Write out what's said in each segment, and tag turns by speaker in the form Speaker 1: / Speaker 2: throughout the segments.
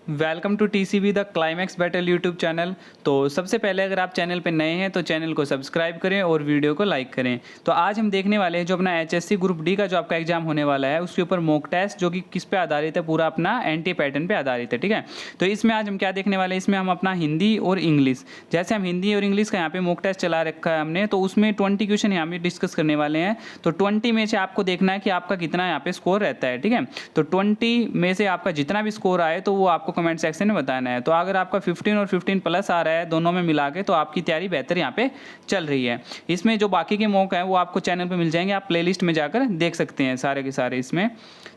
Speaker 1: Welcome to TCB the climax battle YouTube channel. तो सबसे पहले अगर आप चैनल पे नए हैं तो चैनल को सब्सक्राइब करें और वीडियो को लाइक करें। तो आज हम देखने वाले हैं जो अपना एचएससी ग्रुप डी का जो आपका एग्जाम होने वाला है उसके ऊपर मॉक टेस्ट जो कि किस पे आधारित है, पूरा अपना एंटी पैटर्न पे आधारित है। ठीक है, तो इसमें आज हम क्या देखने वाले हैं, इसमें हम अपना हिंदी और इंग्लिश, जैसे हम हिंदी और इंग्लिश का यहाँ पे मॉक टेस्ट चला रखा है हमने, तो उसमें 20 क्वेश्चन यहाँ पे डिस्कस करने वाले हैं। तो 20 में से आपको देखना है कि आपका कितना यहाँ पे स्कोर रहता है। ठीक है, तो 20 में से आपका जितना भी स्कोर आए तो वो आपको कमेंट सेक्शन में बताना है। तो अगर आपका 15 और 15 प्लस आ रहा है दोनों में मिला के, तो आपकी तैयारी बेहतर यहाँ पे चल रही है। इसमें जो बाकी के मॉक हैं वो आपको चैनल पे मिल जाएंगे, आप प्लेलिस्ट में जाकर देख सकते हैं सारे के सारे इसमें।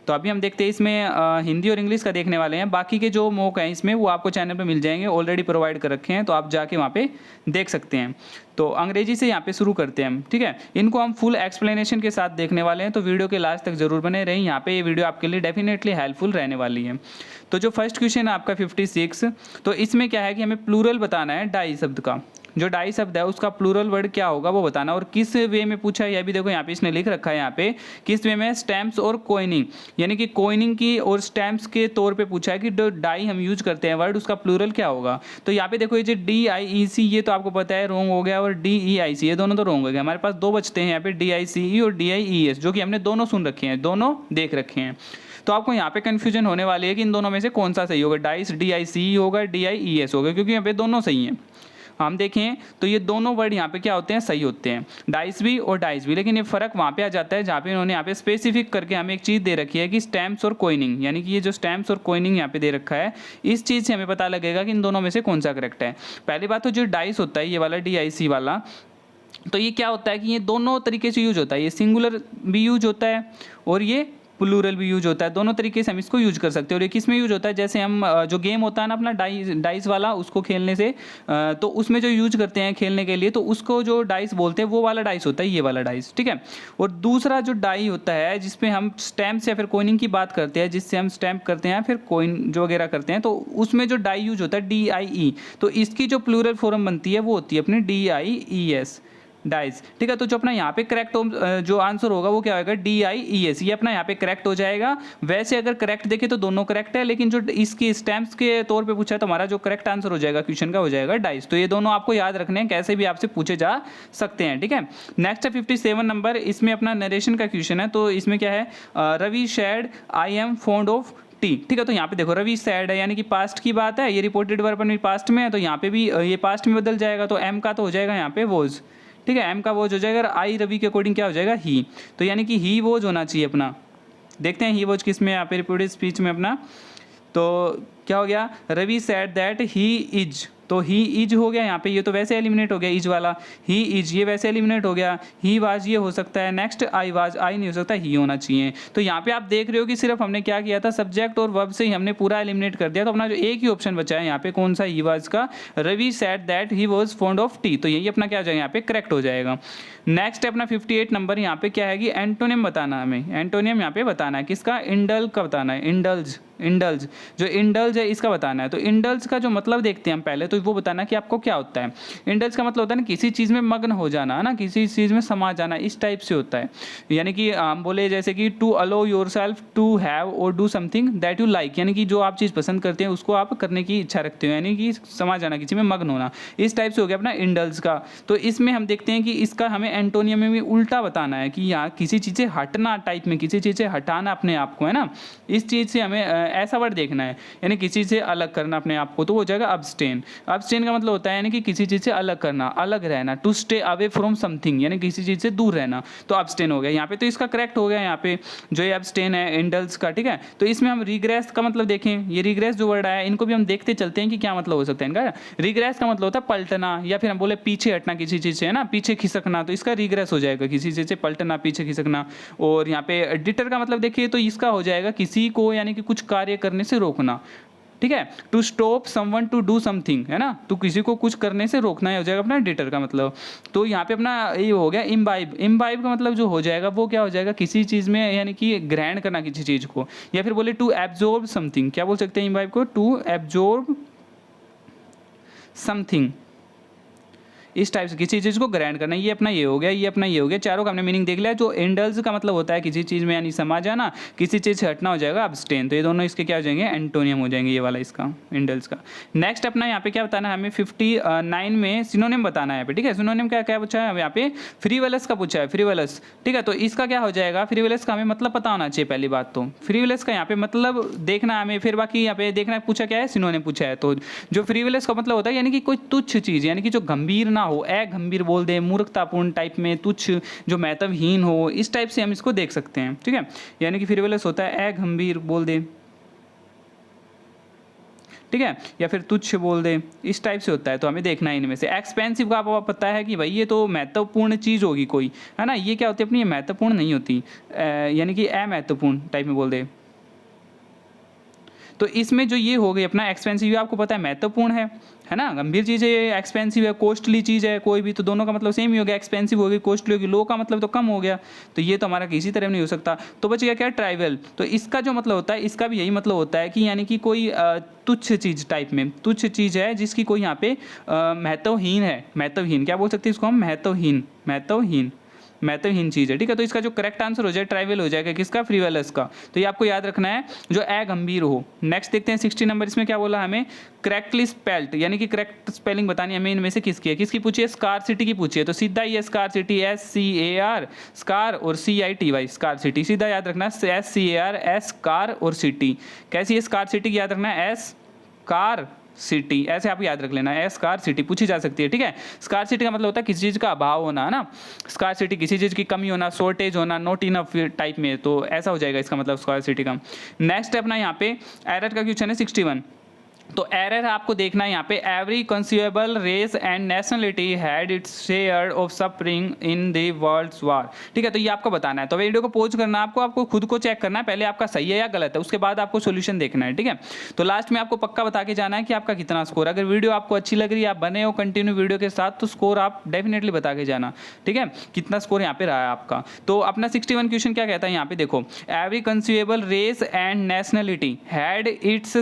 Speaker 1: तो अभी हम देखते हैं इसमें हिंदी और इंग्लिश का देखने वाले हैं। बाकी के जो मॉक हैं इसमें वो आपको चैनल पे मिल जाएंगे, ऑलरेडी प्रोवाइड कर रखे हैं, तो आप जाके वहाँ पे देख सकते हैं। तो अंग्रेजी से यहाँ पे शुरू करते हैं हम। ठीक है, इनको हम फुल एक्सप्लेनेशन के साथ देखने वाले हैं, तो वीडियो के लास्ट तक जरूर बने रहें। यहाँ पे ये वीडियो आपके लिए डेफिनेटली हेल्पफुल रहने वाली है। तो जो फर्स्ट क्वेश्चन है आपका 56, तो इसमें क्या है कि हमें प्लूरल बताना है डाई शब्द का। जो डाई शब्द है उसका प्लूरल वर्ड क्या होगा वो बताना, और किस वे में पूछा है यह भी देखो यहाँ पे इसने लिख रखा है। यहाँ पे किस वे में, स्टैम्प्स और कोइनिंग, यानी कि कोइनिंग की और स्टैम्प्स के तौर पे पूछा है कि जो डाई हम यूज करते हैं वर्ड उसका प्लूरल क्या होगा। तो यहाँ पे देखो ये जो DIEC ये तो आपको पता है रॉन्ग हो गया, और DEIC ये दोनों तो रॉन्ग हो गया। हमारे पास दो बचते हैं यहाँ पे DICE और DIES, जो कि हमने दोनों सुन रखे हैं, दोनों देख रखे हैं। तो आपको यहाँ पे कंफ्यूजन होने वाली है कि इन दोनों में से कौन सा सही होगा, डाइस DICE होगा, DIES होगा, क्योंकि यहाँ पे दोनों सही हैं। हम देखें तो ये दोनों वर्ड यहाँ पे क्या होते हैं, सही होते हैं, डाइस भी और डाइस भी। लेकिन ये फर्क वहाँ पे आ जाता है जहाँ पे इन्होंने यहाँ पे स्पेसिफिक करके हमें एक चीज़ दे रखी है कि स्टैम्प्स और कोइनिंग, यानी कि ये जो स्टैम्प्स और कोइनिंग यहाँ पे दे रखा है, इस चीज़ से हमें पता लगेगा कि इन दोनों में से कौन सा करेक्ट है। पहली बात तो जो डाइस होता है ये वाला DIC वाला, तो ये क्या होता है कि ये दोनों तरीके से यूज होता है, ये सिंगुलर भी यूज होता है और ये प्लूरल भी यूज होता है। दोनों तरीके से हम इसको यूज कर सकते हैं। और ये किस में यूज होता है, जैसे हम जो गेम होता है ना अपना डाइस वाला, उसको खेलने से तो उसमें जो यूज करते हैं खेलने के लिए, तो उसको जो डाइस बोलते हैं वो वाला डाइस होता है, ये वाला डाइस। ठीक है, और दूसरा जो डाई होता है जिसपे हम स्टैम्प या फिर कोइनिंग की बात करते हैं, जिससे हम स्टैम्प करते हैं फिर कोइन जो वगैरह करते हैं, तो उसमें जो डाई यूज होता है DIE, तो इसकी जो प्लूरल फॉर्म बनती है वो होती है अपनी DIES, डाइस। ठीक है, तो जो अपना यहाँ पे करेक्ट जो आंसर होगा वो क्या होगा, DIES, ये अपना यहाँ पे करेक्ट हो जाएगा। वैसे अगर करेक्ट देखे तो दोनों करेक्ट है, लेकिन जो इसकी स्टैम्प्स के तौर पे पूछा है तो हमारा जो करेक्ट आंसर हो जाएगा क्वेश्चन का हो जाएगा डाइस। तो ये दोनों आपको याद रखने हैं, कैसे भी आपसे पूछे जा सकते हैं। ठीक है, नेक्स्ट है 57 नंबर, इसमें अपना नरेशन का क्वेश्चन है। तो इसमें क्या है, Ravi said I am fond of tea. ठीक है, तो यहाँ पे देखो रवि सैड है, यानी कि पास्ट की बात है, ये रिपोर्टेड वर्ब अपनी पास्ट में है, तो यहाँ पे भी ये पास्ट में बदल जाएगा, तो एम का तो हो जाएगा यहाँ पे वोज। ठीक है, एम का वोज हो जाएगा, आई रवि के अकॉर्डिंग क्या हो जाएगा, ही। तो यानी कि ही वोज होना चाहिए अपना। देखते हैं ही वोज किस में, यहाँ पे रिपोर्टेड स्पीच में अपना, तो क्या हो गया, Ravi said that he is, तो ही इज हो गया यहाँ पे, ये तो वैसे एलिमिनेट हो गया इज वाला, ही इज ये वैसे एलिमिनेट हो गया, ही वाज ये हो सकता है, नेक्स्ट आई वाज, आई नहीं हो सकता, ही होना चाहिए। तो यहाँ पे आप देख रहे हो कि सिर्फ हमने क्या किया था, सब्जेक्ट और वर्ब से ही हमने पूरा एलिमिनेट कर दिया। तो अपना जो एक ही ऑप्शन बचा है यहाँ पे कौन सा, ही वाज का, Ravi said that he was fond of tea, तो यही अपना क्या हो जाएगा यहाँ पे करेक्ट हो जाएगा। नेक्स्ट है अपना 58 नंबर, यहाँ पे क्या है कि एंटोनियम बताना है हमें, एंटोनियम यहाँ पे बताना है किसका, इंडल का बताना है, इंडल्ज, इंडल्ज जो इंडल्ज है इसका बताना है। तो इंडल्ज का जो मतलब देखते हैं हम पहले, तो वो बताना कि आपको क्या होता है। इंडल्ज का मतलब होता है ना किसी चीज़ में मग्न हो जाना, है ना, किसी चीज़ में समा जाना, इस टाइप से होता है। यानी कि हम बोले जैसे कि to allow yourself to have और do something that you like, यानी कि जो आप चीज़ पसंद करते हैं उसको आप करने की इच्छा रखते हो, यानी कि समा जाना, किसी में मग्न होना, इस टाइप से हो गया अपना इंडल्ज का। तो इसमें हम देखते हैं कि इसका हमें एंटोनियम में भी उल्टा बताना है कि यहाँ किसी चीज़ से हटना टाइप में, किसी चीज़ से हटाना अपने आप को, है ना, इस चीज़ से हमें ऐसा वर्ड देखना है, यानी किसी से अलग करना अपने आप को, तो वो हो जाएगा अब्सटेन। अब्सटेन का मतलब होता है यानी कि किसी चीज़ से अलग करना, अलग रहना, to stay away from something, यानी किसी चीज़ से दूर रहना, तो अब्सटेन हो गया यहाँ पे। तो इसका करेक्ट हो गया यहाँ पे जो ये अब्सटेन है इंडल्स का। ठीक है, तो इसमें हम रिग्रेस का मतलब देखें, ये रिग्रेस जो वर्ड आया इनको भी हम देखते चलते हैं कि क्या मतलब हो सकता है इनका। रिग्रेस का मतलब होता है पलटना, या फिर हम बोले पीछे हटना किसी चीज़ से, है ना, पीछे खिसकना, तो इसका रिग्रेस हो जाएगा, किसी चीज़ से पलटना, पीछे खिसकना। और यहाँ पे डिटर का मतलब देखिए तो इसका हो जाएगा किसी को, यानी कि कुछ कार्य करने से रोकना। ठीक है, to stop someone to do something, है ना, तो किसी को कुछ करने से रोकना ही हो जाएगा अपना डिटर का मतलब। तो यहाँ पे अपना ये हो गया इम्बाइब। इम्बाइब का मतलब जो हो जाएगा वो क्या हो जाएगा, किसी चीज़ में यानी कि ग्रहण करना किसी चीज़ को, या फिर बोले टू एब्जॉर्ब समथिंग, क्या बोल सकते हैं इम्बाइब को, टू एब्जॉर्ब समथिंग, इस टाइप से किसी चीज़ को ग्रैंड करना, ये अपना ये हो गया, ये अपना ये हो गया, चारों का हमने मीनिंग देख लिया। जो इंडल्ज का मतलब होता है किसी चीज़ में यानी समा जाना, किसी चीज़ से हटना हो जाएगा अब्सटेन। तो ये दोनों इसके क्या हो जाएंगे, एंटोनियम हो जाएंगे, ये वाला इसका इंडल्ज का। नेक्स्ट अपना यहाँ पे क्या बताना है हमें 59 में सिनोनिम बताना है यहाँ पे, ठीक है। सिनोनिम क्या क्या पूछा है यहाँ पे, फ्रीवलस का पूछा है, फ्रीवलस, ठीक है। तो इसका क्या हो जाएगा, फ्रीवलस का हमें मतलब पता होना चाहिए पहली बात तो। फ्रीवलस का यहाँ पे मतलब देखना हमें, फिर बाकी यहाँ पे देखना पूछा क्या है, सिनोनिम पूछा है। तो जो फ्रीवलस का मतलब होता है यानी कि कोई तुच्छ चीज़, यानी कि जो गंभीर ना हो, गंभीर बोल दे, मूर्खतापूर्ण टाइप में, तुच्छ, जो महत्वहीन हो, इस टाइप से हम इसको देख सकते हैं, ठीक है। यानी कि फ्रीवलस होता है गंभीर बोल दे, ठीक है, या फिर तुच्छ बोल दे, इस टाइप से होता है। तो हमें देखना है इनमें से। एक्सपेंसिव का आपको पता है कि भाई ये तो महत्वपूर्ण चीज़ होगी कोई, है ना, ये क्या होती है अपनी, ये महत्वपूर्ण नहीं होती, यानी कि अमहत्वपूर्ण टाइप में बोल दे। तो इसमें जो ये हो गई अपना एक्सपेंसिव, आपको पता है महत्वपूर्ण है ना, गंभीर चीज़ है, ये एक्सपेंसिव है, कॉस्टली चीज़ है कोई भी, तो दोनों का मतलब सेम ही हो गया, एक्सपेंसिव हो गई, कॉस्टली होगी, लो का मतलब तो कम हो गया। तो ये तो हमारा किसी तरह नहीं हो सकता। तो बच गया क्या, ट्राइवल। तो इसका जो मतलब होता है, इसका भी यही मतलब होता है कि यानी कि कोई तुच्छ चीज़ टाइप में, तुच्छ चीज़ है जिसकी कोई यहाँ पे महत्वहीन है, महत्वहीन क्या बोल सकते हैं इसको हम, महत्वहीन, महत्वहीन चीज़ है, ठीक है। तो इसका जो करेक्ट आंसर हो जाए ट्राइवल हो जाएगा, किसका, फ्रीवलस का। तो ये आपको याद रखना है, जो गंभीर हो। नेक्स्ट देखते हैं 60 नंबर, इसमें क्या बोला हमें, करेक्टली स्पेल्ड, यानी कि करेक्ट स्पेलिंग बतानी हमें इनमें से किसकी है, किसकी पूछी है, स्कारसिटी की पूछी है। तो सीधा ये स्कारसिटी, SCAR, स्कार और CITY, स्कारसिटी, सीधा याद रखना है, SCAR, S कार और सिटी। कैसी है स्कारसिटी की, याद रखना है S कार सिटी, ऐसे आप याद रख लेना है, स्कार सिटी पूछी जा सकती है, ठीक है। स्कार सिटी का मतलब होता है किसी चीज़ का अभाव होना, है ना, स्कार सिटी किसी चीज़ की कमी होना, शॉर्टेज होना, नॉट इनफ टाइप में, तो ऐसा हो जाएगा इसका मतलब स्कार सिटी का। नेक्स्ट अपना यहाँ पे एरर का क्वेश्चन है 61। तो एरर आपको देखना है यहाँ पे, every conceivable race and nationality had its share of suffering in the world's war, ठीक है। तो ये आपको बताना है। तो वीडियो को पॉज करना है, आपको खुद को चेक करना है पहले, आपका सही है या गलत है, उसके बाद आपको सोल्यूशन देखना है, ठीक है। तो लास्ट में आपको पक्का बता के जाना है कि आपका कितना स्कोर। अगर वीडियो आपको अच्छी लग रही है, आप बने हो कंटिन्यू वीडियो के साथ, तो स्कोर आप डेफिनेटली बता के जाना, ठीक है, कितना स्कोर यहाँ पे रहा है आपका। तो अपना 61 क्वेश्चन क्या कहता है यहाँ पे, देखो, every conceivable race and nationality had its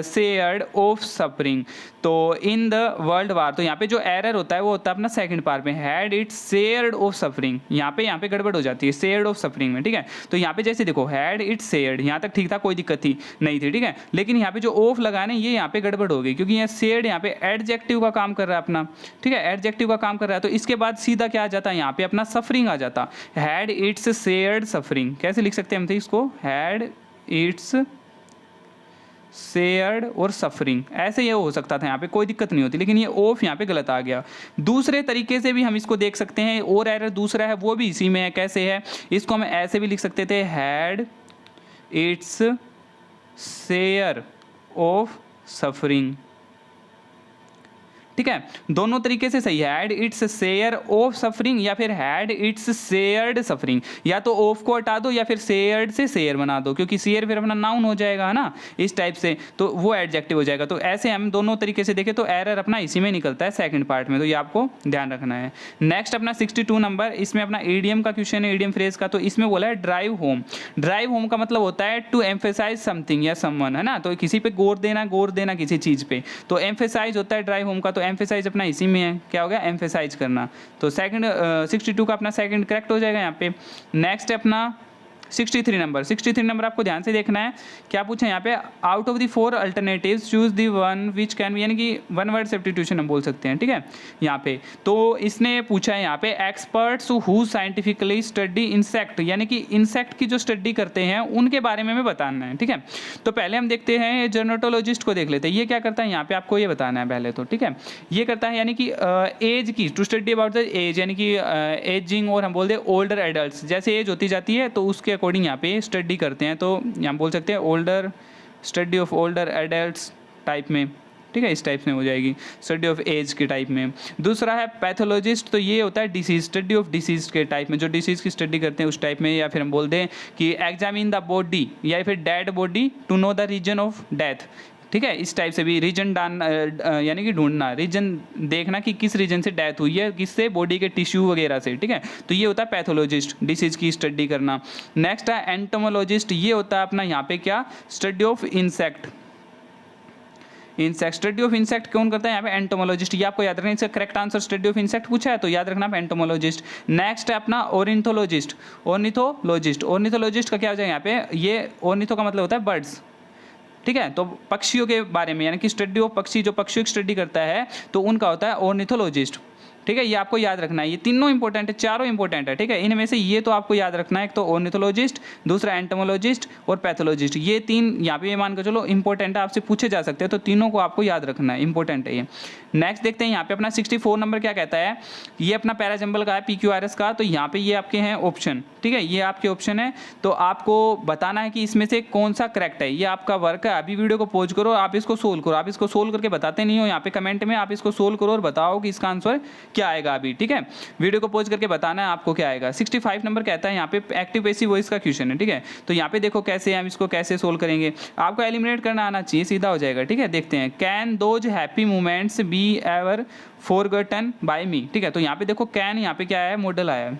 Speaker 1: share of suffering तो इन द वर्ल्ड वार। तो यहाँ पे जो एरर होता है वो होता है अपना सेकंड पार्ट में, had it's shared of suffering, यहाँ पे गड़बड़ हो जाती है शेयर्ड ऑफ सफरिंग में, ठीक है। तो यहाँ पे जैसे देखो हैड इट्स शेयर्ड, यहाँ तक ठीक था, कोई दिक्कत थी नहीं थी, ठीक है। लेकिन यहाँ पे जो ऑफ लगाने, ये यहाँ पे गड़बड़ हो गई, क्योंकि यहाँ शेयर्ड यहाँ पे एडजेक्टिव का काम कर रहा है अपना, ठीक है, एडजेक्टिव का काम कर रहा है। तो इसके बाद सीधा क्या आ जाता है, यहाँ पे अपना सफरिंग आ जाता, हैड इट्स शेयर्ड सफरिंग। कैसे लिख सकते हैं हम थे इसको, हैड इट्स शेयर्ड और सफरिंग, ऐसे ये हो सकता था, यहाँ पे कोई दिक्कत नहीं होती। लेकिन ये ऑफ यहाँ पे गलत आ गया। दूसरे तरीके से भी हम इसको देख सकते हैं, और एरर दूसरा है वो भी इसी में है। कैसे है, इसको हम ऐसे भी लिख सकते थे, had its share of suffering, ठीक है, दोनों तरीके से सही है, had its share of suffering या फिर हैड इट्स शेयर्ड सफरिंग। या तो ऑफ को हटा दो या फिर शेयर्ड से शेयर बना दो, क्योंकि शेयर फिर अपना नाउन हो जाएगा, है ना, इस टाइप से, तो वो एडजेक्टिव हो जाएगा। तो ऐसे हम दोनों तरीके से देखें तो एरर अपना इसी में निकलता है सेकंड पार्ट में, तो ये आपको ध्यान रखना है। नेक्स्ट अपना 62 नंबर, इसमें अपना ईडियम का क्वेश्चन है, ईडियम फ्रेज का। तो इसमें बोला है ड्राइव होम। ड्राइव होम का मतलब होता है टू एम्फेसाइज समथिंग या समवन, है ना, तो किसी पे गौर देना किसी चीज़ पे, तो एम्फेसाइज होता है ड्राइव होम का। तो एम्फेसाइज अपना इसी में है, क्या हो गया, एम्फेसाइज करना। तो सेकंड 62 का अपना सेकंड करेक्ट हो जाएगा यहाँ पे। नेक्स्ट अपना 63 नंबर आपको ध्यान से देखना है, क्या पूछा यहाँ पे, out of the 4 alternatives choose the one which can be, यानी कि वन वर्ड सब्स्टिट्यूशन हम बोल सकते हैं, ठीक है, यहाँ पे। तो इसने पूछा है यहाँ पे, experts who scientifically study insect, यानी कि इंसेक्ट की जो स्टडी करते हैं उनके बारे में हमें बताना है, ठीक है। तो पहले हम देखते हैं जर्नेटोलॉजिस्ट को देख लेते हैं, ये क्या करता है यहाँ पे, आपको ये बताना है पहले तो, ठीक है। ये करता है यानी कि एज की, to study about the age, यानी कि एजिंग, और हम बोलते हैं ओल्डर एडल्ट, जैसे एज होती जाती है तो उसके अकॉर्डिंग यहाँ पे स्टडी करते हैं। तो यहाँ बोल सकते हैं older, study of older adults type में, ठीक है, इस टाइप में हो जाएगी, स्टडी ऑफ एज के टाइप में। दूसरा है पैथोलॉजिस्ट, तो ये होता है डिसीज, स्टडी ऑफ डिसीज के टाइप में, जो डिसीज की स्टडी करते हैं उस टाइप में। या फिर हम बोलते हैं कि एग्जामिन द बॉडी, या फिर dead body to know the reason of death, ठीक है, इस टाइप से भी। रीजन यानी कि ढूंढना, रीजन देखना कि किस रीजन से डेथ हुई है, किससे, बॉडी के टिश्यू वगैरह से, ठीक है। तो ये होता है पैथोलॉजिस्ट, डिसीज की स्टडी करना। नेक्स्ट है एंटोमोलॉजिस्ट, ये होता है अपना यहाँ पे क्या, study of insect, insect. Study of insect कौन करता है यहाँ पे? एंटोमोलॉजिस्ट। ये आपको याद रखना, इसका correct answer study of insect पूछा है तो याद रखना एंटोमोलॉजिस्ट। नेक्स्ट है अपना ऑर्निथोलॉजिस्ट। ऑर्निथोलॉजिस्ट, ऑर्निथोलॉजिस्ट का क्या हो जाएगा यहाँ पे? ये ऑर्निथो का मतलब होता है बर्ड्स, ठीक है, तो पक्षियों के बारे में, यानी कि स्टडी ऑफ पक्षी, जो पक्षियों की स्टडी करता है तो उनका होता है ऑर्निथोलॉजिस्ट, ठीक है। ये आपको याद रखना है, ये तीनों इंपॉर्टेंट है, चारों इंपॉर्टेंट है, ठीक है। इनमें से ये तो आपको याद रखना है, एक तो ऑर्निथोलॉजिस्ट, दूसरा एंटोमोलॉजिस्ट और पैथोलॉजिस्ट। ये तीन यहाँ पे मान के चलो इंपॉर्टेंट है, आपसे पूछे जा सकते हैं, तो तीनों को आपको याद रखना है, इंपॉर्टेंट है ये। नेक्स्ट देखते हैं यहाँ पे अपना 64 नंबर क्या कहता है। ये अपना पैराजंबल का है, PQRS का, तो यहाँ पे ये आपके हैं ऑप्शन, ठीक है, ये आपके ऑप्शन है, तो आपको बताना है कि इसमें से कौन सा करेक्ट है। ये आपका वर्क है, अभी वीडियो को पॉज करो, आप इसको सोल्व करो। आप इसको सोल्व करके बताते नहीं हो, यहाँ पे कमेंट में आप इसको सोल्व करो और बताओ कि इसका आंसर क्या आएगा अभी, ठीक है। वीडियो को पॉज करके बताना है आपको क्या आएगा। 65 नंबर कहता है यहाँ पे एक्टिव पैसिव वॉइस का क्वेश्चन है, ठीक है। तो यहाँ पे देखो कैसे हम इसको कैसे सोल्व करेंगे, आपको एलिमिनेट करना आना चाहिए, सीधा हो जाएगा, ठीक है। देखते हैं, can those happy moments be ever forgotten by me, ठीक है। तो यहाँ पे देखो कैन, यहाँ पे क्या है? मॉडल आया है,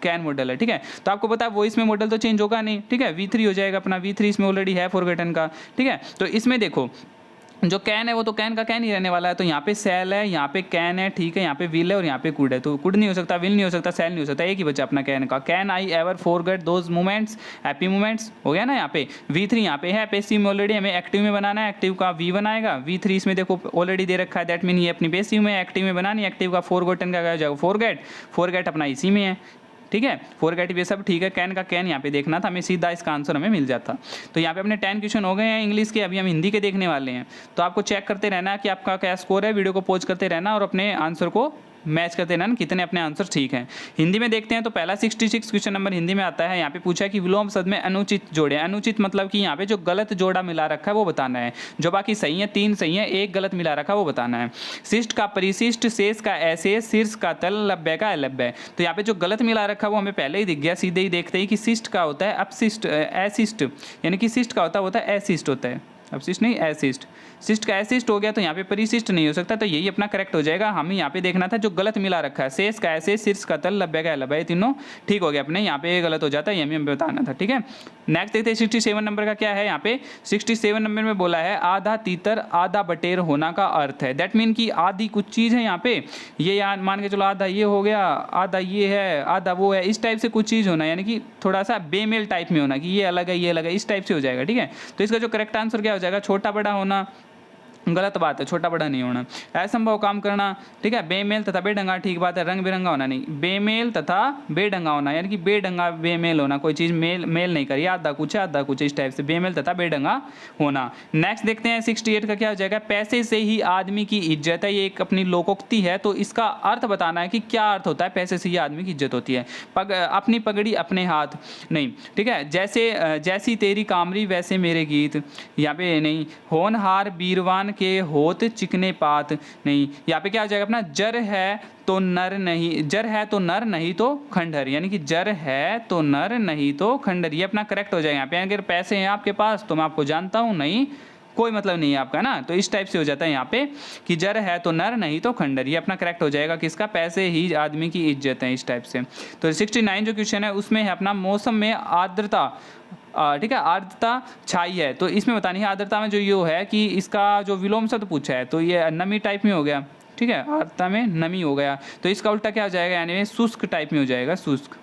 Speaker 1: कैन मॉडल है, ठीक है। तो आपको पता है वॉइस में मॉडल तो चेंज होगा नहीं, ठीक है। V3 हो जाएगा अपना, V3 इसमें ऑलरेडी है फॉरगॉटन का, ठीक है। तो इसमें देखो जो कैन है वो तो कैन का कैन ही रहने वाला है, तो यहाँ पे सेल है, यहाँ पे कैन है, ठीक है, यहाँ पे विल है और यहाँ पे कुड है, तो कुड नहीं हो सकता, विल नहीं हो सकता, सेल नहीं हो सकता, एक ही बचा अपना कैन का। Can I ever forget those moments, happy moments हो गया ना। यहाँ पे V3 यहाँ पे है, पैसिव में ऑलरेडी हमें एक्टिव में बनाना है, एक्टिव का V बनाएगा, V3 इसमें देखो ऑलरेडी दे रखा है, दैट मीन ये अपनी पैसिव में, एक्टिव में बनानी, एक्टिव का फॉरगॉटन का क्या हो जाएगा? फॉरगेट, फॉरगेट अपना इसी में है, ठीक है। फॉरगेट ये सब ठीक है, कैन का कैन यहाँ पे देखना था, हमें सीधा इसका आंसर हमें मिल जाता। तो यहाँ पे अपने 10 क्वेश्चन हो गए हैं इंग्लिश के, अभी हम हिंदी के देखने वाले हैं। तो आपको चेक करते रहना कि आपका क्या स्कोर है, वीडियो को पॉज करते रहना और अपने आंसर को मैच करते रहना कितने अपने आंसर ठीक हैं। हिंदी में देखते हैं तो पहला 66 क्वेश्चन नंबर हिंदी में आता है। यहाँ पे पूछा है कि विलोम शब्द में अनुचित जोड़े। अनुचित मतलब कि यहाँ पे जो गलत जोड़ा मिला रखा है वो बताना है, जो बाकी सही है, 3 सही है, 1 गलत मिला रखा है वो बताना है। शिष्ट का परिशिष्ट, शेष का अशेष, शीर्ष का तल, लभ्य का अलभ्य। तो यहाँ पे जो गलत मिला रखा है वो हमें पहले ही दिख गया, सीधे ही देखते ही कि शिष्ट का होता है अपशिष्ट, अशिष्ट, यानी कि शिष्ट का होता है अशिष्ट होता है, अपशिष्ट नहीं अशिष्ट। शिष्ट का अशिष्ट हो गया तो यहाँ पे परिशिष्ट नहीं हो सकता, तो यही अपना करेक्ट हो जाएगा। हमें यहाँ पे देखना था जो गलत मिला रखा है, शेष का अशेष, शीर्ष का तल, लभ्य का अलभ्य, तीनों ठीक हो गया अपने, यहाँ पे गलत हो जाता है, ये हमें बताना था, ठीक है। नेक्स्ट देखते हैं 67 नंबर का क्या है। यहाँ पे 67 नंबर में बोला है आधा तीतर आधा बटेर होना का अर्थ है। दैट मीन कि आधी कुछ चीज़ है यहाँ पे, ये यहाँ मान के चलो आधा ये हो गया, आधा ये है, आधा वो है, इस टाइप से कुछ चीज़ होना, यानी कि थोड़ा सा बेमेल टाइप में होना कि ये अलग है ये अलग है, इस टाइप से हो जाएगा, ठीक है। तो इसका जो करेक्ट आंसर क्या हो जाएगा? छोटा बड़ा होना, गलत बात है, छोटा बड़ा नहीं होना। असंभव काम करना, ठीक है। बेमेल तथा बेढंगा, ठीक बात है। रंग बिरंगा होना नहीं, बेमेल तथा बेढंगा होना, यानी कि बेढंगा बेमेल होना, कोई चीज़ मेल नहीं करी, आधा कुछ है आधा कुछ, इस टाइप से बेमेल तथा बेढंगा होना। नेक्स्ट देखते हैं 68 का क्या हो जाएगा। पैसे से ही आदमी की इज्जत है, ये एक अपनी लोकोक्ति है, तो इसका अर्थ बताना है कि क्या अर्थ होता है पैसे से ही आदमी की इज्जत होती है। अपनी पगड़ी अपने हाथ नहीं, ठीक है। जैसी तेरी कामरी वैसे मेरे गीत, यहाँ पे नहीं। होनहार बीरवान के होत चिकने पात नहीं, यहाँ पे क्या हो जाएगा अपना जर है तो नर नहीं, जर है तो नर नहीं तो खंडहर, यानी कि जर है तो नर नहीं तो खंडहर, ये अपना करेक्ट हो जाएगा। यहाँ पे अगर पैसे हैं आपके पास तो मैं आपको जानता हूँ, नहीं कोई मतलब नहीं है आपका ना, तो इस टाइप से हो जाता है यहाँ पे कि जर है तो नर नहीं तो खंडहर, ये अपना करेक्ट हो जाएगा किसका? पैसे ही आदमी की इज्जत है, इस टाइप से। तो 69 जो क्वेश्चन है उसमें है अपना मौसम में आर्द्रता, ठीक है, आर्द्रता छाई है, तो इसमें बतानी है आर्द्रता में जो ये है कि इसका जो विलोम शब्द पूछा है तो ये नमी टाइप में हो गया, ठीक है, आर्द्रता में नमी हो गया, तो इसका उल्टा क्या हो जाएगा? यानी शुष्क टाइप में हो जाएगा, शुष्क,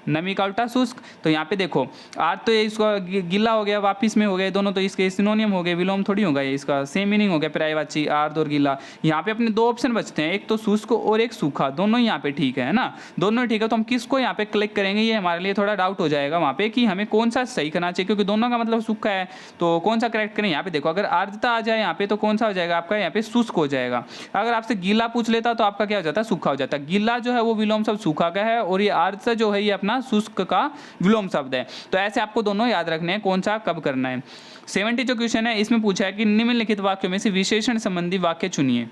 Speaker 1: नमी का उल्टा शुष्क। तो यहाँ पे देखो आर्द्र तो ये इसका गिला हो गया, वापिस में हो गए दोनों, तो इसके सिनोनियम हो गए, विलोम थोड़ी होगा, ये इसका सेम मीनिंग हो गया, पर्यायवाची आर्द्र और गीला। यहाँ पे अपने 2 ऑप्शन बचते हैं, एक तो शुष्क और एक सूखा, दोनों यहाँ पे ठीक है ना, दोनों ठीक है। तो हम किसको यहाँ पे क्लिक करेंगे, ये हमारे लिए थोड़ा डाउट हो जाएगा वहाँ पे कि हमें कौन सा सही करना चाहिए, क्योंकि दोनों का मतलब सूखा है, तो कौन सा करेक्ट करें। यहाँ पे देखो अगर आर्द्रता आ जाए यहाँ पे तो कौन सा हो जाएगा आपका? यहाँ पे शुष्क हो जाएगा। अगर आपसे गीला पूछ लेता तो आपका क्या हो जाता है? सूखा हो जाता है। गीला जो है वो विलोम शब्द सूखा का है और ये आर्द्रता जो है ये अपना शुष्क का विलोम शब्द है। तो ऐसे आपको दोनों याद रखने हैं कौन सा कब करना है। 70 जो क्वेश्चन है इसमें पूछा है कि निम्नलिखित वाक्यों में से विशेषण संबंधी वाक्य चुनिए।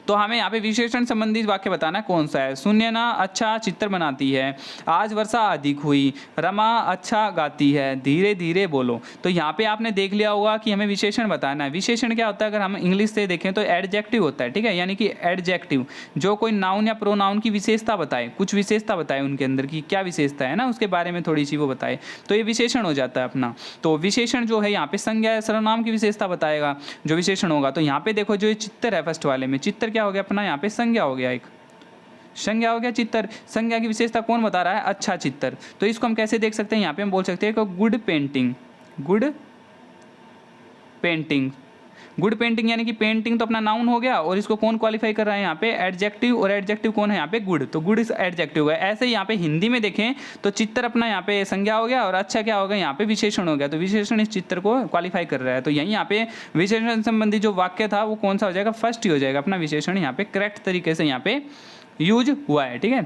Speaker 1: तो हमें यहाँ पे विशेषण संबंधित वाक्य बताना है कौन सा है। सुनैना अच्छा चित्र बनाती है, आज वर्षा अधिक हुई, रमा अच्छा गाती है, धीरे धीरे बोलो। तो यहाँ पे आपने देख लिया होगा कि हमें विशेषण बताना है। विशेषण क्या होता है, अगर हम इंग्लिश से देखें तो एडजेक्टिव होता है, ठीक है, यानी कि एडजेक्टिव जो कोई नाउन या प्रोनाउन की विशेषता बताए, कुछ विशेषता बताए उनके अंदर की क्या विशेषता है ना, उसके बारे में थोड़ी सी वो बताए, तो ये विशेषण हो जाता है अपना। तो विशेषण जो है यहाँ पे संज्ञा या सर्वनाम की विशेषता बताएगा जो विशेषण होगा। तो यहाँ पे देखो जो ये चित्र है फर्स्ट वाले में, चित्र क्या हो गया अपना, यहाँ पे संज्ञा हो गया, एक संज्ञा हो गया चित्र। संज्ञा की विशेषता कौन बता रहा है, अच्छा चित्र। तो इसको हम कैसे देख सकते हैं, यहाँ पे हम बोल सकते हैं कि good painting, good painting, good painting यानी कि पेंटिंग तो अपना नाउन हो गया, और इसको कौन क्वालिफाई कर रहा है यहाँ पे, एडजेक्टिव, और एडजेक्टिव कौन है यहाँ पे, गुड, तो गुड इस एडजेक्टिव है। ऐसे ही यहाँ पे हिंदी में देखें तो चित्र अपना यहाँ पे संज्ञा हो गया, और अच्छा क्या हो गया यहाँ पे, विशेषण हो गया। तो विशेषण इस चित्र को क्वालिफाई कर रहा है। तो यही यहाँ पे विशेषण संबंधी जो वाक्य था वो कौन सा हो जाएगा, फर्स्ट ही हो जाएगा अपना विशेषण, यहाँ पे करेक्ट तरीके से यहाँ पे यूज हुआ है, ठीक है।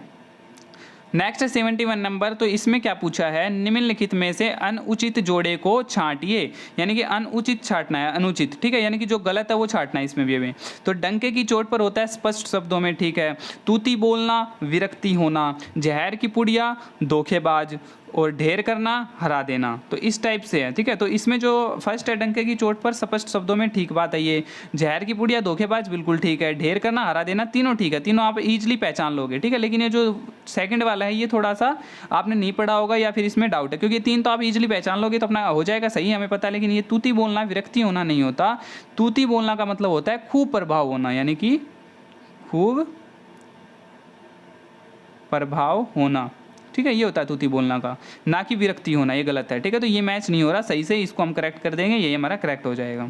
Speaker 1: नेक्स्ट 71 नंबर, तो इसमें क्या पूछा है, निम्नलिखित में से अनुचित जोड़े को छांटिए, यानी कि अनुचित छांटना है, अनुचित, ठीक है, यानी कि जो गलत है वो छांटना है इसमें भी हमें। तो डंके की चोट पर होता है स्पष्ट शब्दों में, ठीक है, तूती बोलना, विरक्ति होना, जहर की पुड़िया, धोखेबाज, और ढेर करना, हरा देना। तो इस टाइप से है, ठीक है। तो इसमें जो फर्स्ट है डंके की चोट पर स्पष्ट शब्दों में, ठीक बात है ये। जहर की पुड़िया, धोखेबाज, बिल्कुल ठीक है। ढेर करना, हरा देना, तीनों ठीक है, तीनों आप इजीली पहचान लोगे, ठीक है। लेकिन ये जो सेकंड वाला है ये थोड़ा सा आपने नहीं पढ़ा होगा या फिर इसमें डाउट है, क्योंकि तीन तो आप इजीली पहचान लोगे तो अपना हो जाएगा सही, हमें पता है। लेकिन ये तूती बोलना, विरक्ति होना नहीं होता। तूती बोलना का मतलब होता है खूब प्रभाव होना, यानी कि खूब प्रभाव होना, ठीक है, ये होता है तूती बोलना का, ना कि विरक्ति होना, ये गलत है, ठीक है। तो ये मैच नहीं हो रहा सही से, इसको हम करेक्ट कर देंगे, ये हमारा करेक्ट हो जाएगा।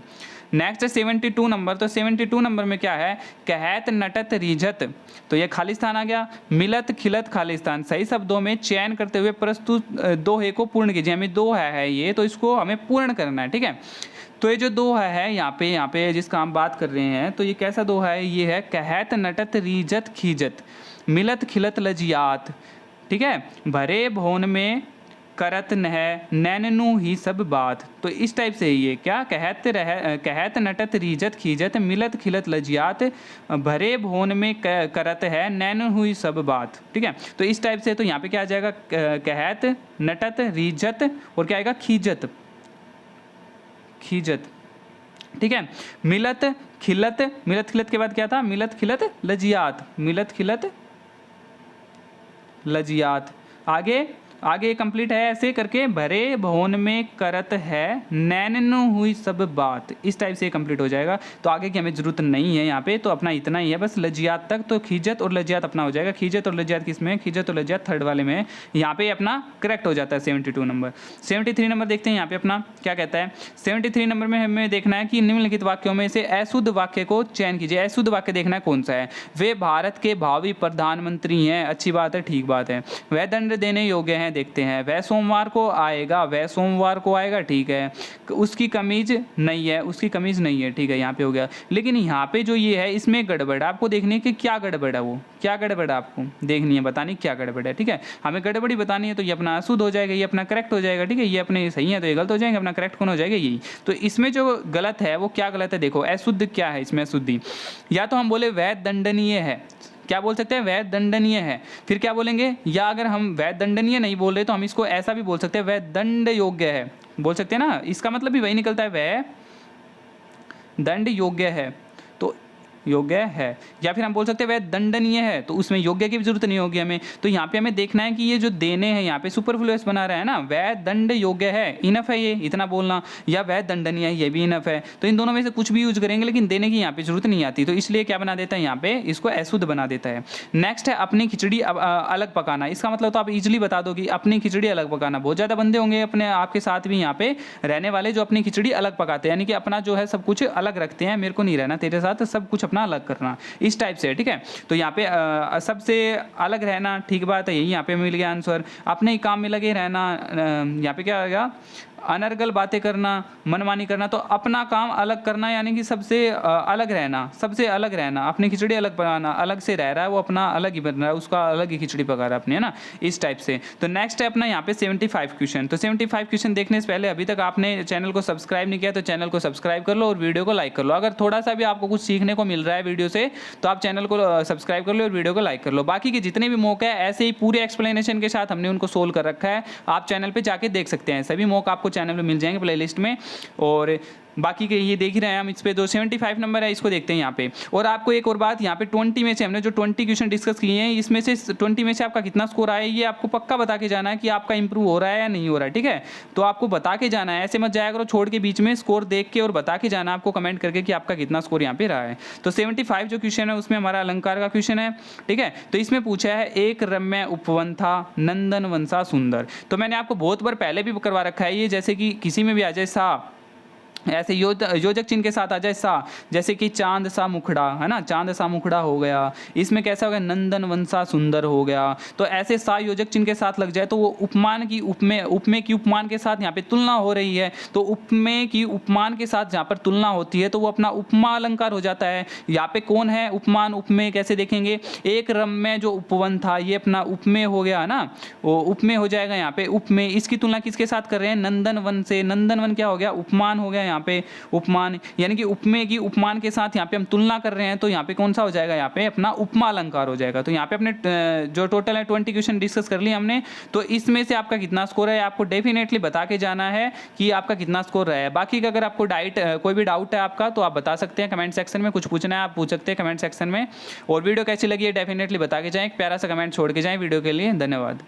Speaker 1: नेक्स्ट 72 नंबर, तो 72 नंबर में क्या है, कहत नटत रिझत, तो ये खालिस्तान आ गया। मिलत खिलत खालिस्तान, सही शब्दों में चयन करते हुए प्रस्तुत दोहे को पूर्ण कीजिए। हमें दोहा है ये, तो इसको हमें पूर्ण करना है, ठीक है। तो ये जो दोहा है यहाँ पे जिसका हम बात कर रहे हैं, तो ये कैसा दोहा है, ये है कहत नटत रिझत खीजत, मिलत खिलत लजियात, ठीक है, भरे भवन में करत नह नैननु ही सब बात। तो इस टाइप से ये क्या कहत नटत रिजत खीजत, मिलत खिलत लजियात, भरे भवन में करत है नैन हुई सब बात, ठीक है। तो इस टाइप से, तो यहाँ पे क्या आ जाएगा, कहत नटत रिजत, और क्या आएगा, खीजत, खीजत, ठीक है। मिलत खिलत, मिलत खिलत के बाद क्या था, मिलत खिलत लजियात, मिलत खिलत लजियात, आगे आगे कंप्लीट है ऐसे करके, भरे भवन में करत है नैन हुई सब बात, इस टाइप से कंप्लीट हो जाएगा। तो आगे की हमें जरूरत नहीं है यहाँ पे, तो अपना इतना ही है बस, लजियात तक। तो खीजत और लजियात अपना हो जाएगा, खीजत और लजियात किसमें, खीजत और लजियात थर्ड वाले में, यहाँ पे अपना करेक्ट हो जाता है 72 नंबर। 73 नंबर देखते हैं यहाँ पे अपना क्या कहता है। 73 नंबर में हमें देखना है कि निम्नलिखित वाक्यों में से अशुद्ध वाक्य को चयन कीजिए। अशुद्ध वाक्य देखना है कौन सा है, वे भारत के भावी प्रधानमंत्री हैं, अच्छी बात है, ठीक बात है। वह दंड देने योग्य हैं, देखते हैं। वह सोमवार को आएगा, वह सोमवार को आएगा, ठीक है। उसकी कमीज नहीं है, उसकी कमीज नहीं है, ठीक है, यहाँ पे हो गया। लेकिन यहाँ पे जो ये है इसमें गड़बड़ है, आपको देखनी है कि क्या गड़बड़ है, वो क्या गड़बड़ है आपको देखनी है, बतानी क्या गड़बड़ है, ठीक है। हमें गड़बड़ी बतानी है, तो ये अपना अशुद्ध हो जाएगा, ये अपना करेक्ट हो जाएगा, ठीक है। ये अपने सही है तो ये गलत हो जाएंगे, अपना करेक्ट कौन हो जाएगा, यही। तो इसमें जो गलत है वो क्या गलत है, देखो अशुद्ध क्या है इसमें, अशुद्धि, या तो हम बोले वह दंडनीय है, क्या बोल सकते हैं, वह दंडनीय है। फिर क्या बोलेंगे, या अगर हम वह दंडनीय नहीं बोल रहे तो हम इसको ऐसा भी बोल सकते हैं, वह दंड योग्य है, बोल सकते हैं ना, इसका मतलब भी वही निकलता है, वह दंड योग्य है, तो योग्य है। या फिर हम बोल सकते हैं वह दंडनीय है, तो उसमें योग्य की भी जरूरत नहीं होगी हमें। तो यहाँ पे हमें देखना है कि ये जो देने हैं यहाँ पे सुपरफ्लुअस बना रहा है ना, वह दंड योग्य है, इनफ है ये इतना बोलना, या वह दंडनीय है, ये भी इनफ है। तो इन दोनों में से कुछ भी यूज करेंगे, लेकिन देने की यहाँ पे जरूरत नहीं आती, तो इसलिए क्या बना देता है यहाँ पे, इसको अशुद्ध बना देता है। नेक्स्ट है अपनी खिचड़ी अलग पकाना। इसका मतलब तो आप इजिली बता दो कि अपनी खिचड़ी अलग पकाना। बहुत ज़्यादा बंदे होंगे अपने आपके साथ भी यहाँ पे रहने वाले जो अपनी खिचड़ी अलग पकाते हैं, यानी कि अपना जो है सब कुछ अलग रखते हैं, मेरे को नहीं रहना तेरे साथ, सब कुछ अपना अलग करना, इस टाइप से, ठीक है। तो यहाँ पे सबसे अलग रहना, ठीक बात है, यही यहाँ पे मिल गया आंसर। अपने ही काम में लगे रहना, यहाँ पे क्या आएगा, अनर्गल बातें करना, मनमानी करना, तो अपना काम अलग करना यानी कि सबसे अलग रहना, सबसे अलग रहना, अपनी खिचड़ी अलग बनाना, अलग से रह रहा है वो, अपना अलग ही बन रहा है, उसका अलग ही खिचड़ी पका रहा है अपनी, है ना, इस टाइप से। तो नेक्स्ट है अपना यहाँ पे 75 क्वेश्चन। तो 75 क्वेश्चन देखने से पहले अभी तक आपने चैनल को सब्सक्राइब नहीं किया तो चैनल को सब्सक्राइब कर लो और वीडियो को लाइक कर लो। अगर थोड़ा सा भी आपको कुछ सीखने को मिल रहा है वीडियो से तो आप चैनल को सब्सक्राइब कर लो और वीडियो को लाइक कर लो। बाकी के जितने भी मौके हैं ऐसे ही पूरे एक्सप्लेनेशन के साथ हमने उनको सोल्व कर रखा है, आप चैनल पे जाके देख सकते हैं, सभी मौके आपको चैनल पे मिल जाएंगे प्लेलिस्ट में। और बाकी के ये देख ही रहे हैं हम, इस पे जो 75 नंबर है इसको देखते हैं यहाँ पे। और आपको एक और बात, यहाँ पे 20 में से हमने जो 20 क्वेश्चन डिस्कस किए हैं इसमें से 20 में से आपका कितना स्कोर आया ये आपको पक्का बता के जाना है कि आपका इंप्रूव हो रहा है या नहीं हो रहा है, ठीक है। तो आपको बता के जाना है, ऐसे मत जाया करो छोड़ के बीच में, स्कोर देख के और बता के जाना आपको कमेंट करके कि आपका कितना स्कोर यहाँ पे रहा है। तो 75 जो क्वेश्चन है उसमें हमारा अलंकार का क्वेश्चन है, ठीक है। तो इसमें पूछा है एक रम्य उपवन था नंदन वंशा सुंदर। तो मैंने आपको बहुत बार पहले भी करवा रखा है ये, जैसे कि किसी में भी आ जाए सा, ऐसे योजक चिन्ह के साथ आ जाए सा, जैसे कि चांद सा मुखड़ा, है ना, चांद सा मुखड़ा हो गया, इसमें कैसा हो गया नंदन वंशा सुंदर हो गया। तो ऐसे सा योजक चिन्ह के साथ लग जाए तो वो उपमान की उपमेय की उपमान के साथ यहाँ पे तुलना हो रही है, तो उपमेय की उपमान के साथ जहाँ पर तुलना होती है तो वो अपना उपमा अलंकार हो जाता है। यहाँ पे कौन है उपमान उपमेय कैसे देखेंगे, एक रम्य जो उपवन था ये अपना उपमेय हो गया ना, वो उपमेय हो जाएगा यहाँ पे उपमेय। इसकी तुलना किसके साथ कर रहे हैं, नंदन वन से, नंदन वन क्या हो गया उपमान हो गया यहाँ पे उपमान, यानी कि उपमेय की उपमान के साथ यहाँ पे हम तुलना कर रहे हैं तो यहाँ पे कौन सा हो जाएगा, यहाँ पे अपना उपमा अलंकार हो जाएगा। तो यहाँ पे अपने जो टोटल है 20 क्वेश्चन डिस्कस कर लिए हमने, तो इसमें से आपका कितना स्कोर है आपको डेफिनेटली बता के जाना है कि आपका कितना स्कोर रहा है। बाकी का अगर आपको कोई भी डाउट है आपका तो आप बता सकते हैं कमेंट सेक्शन में, कुछ पूछना है आप पूछ सकते हैं कमेंट सेक्शन में। और वीडियो कैसी लगी है डेफिनेटली बता के जाएं, एक प्यारा सा कमेंट छोड़ के जाएं वीडियो के लिए। धन्यवाद।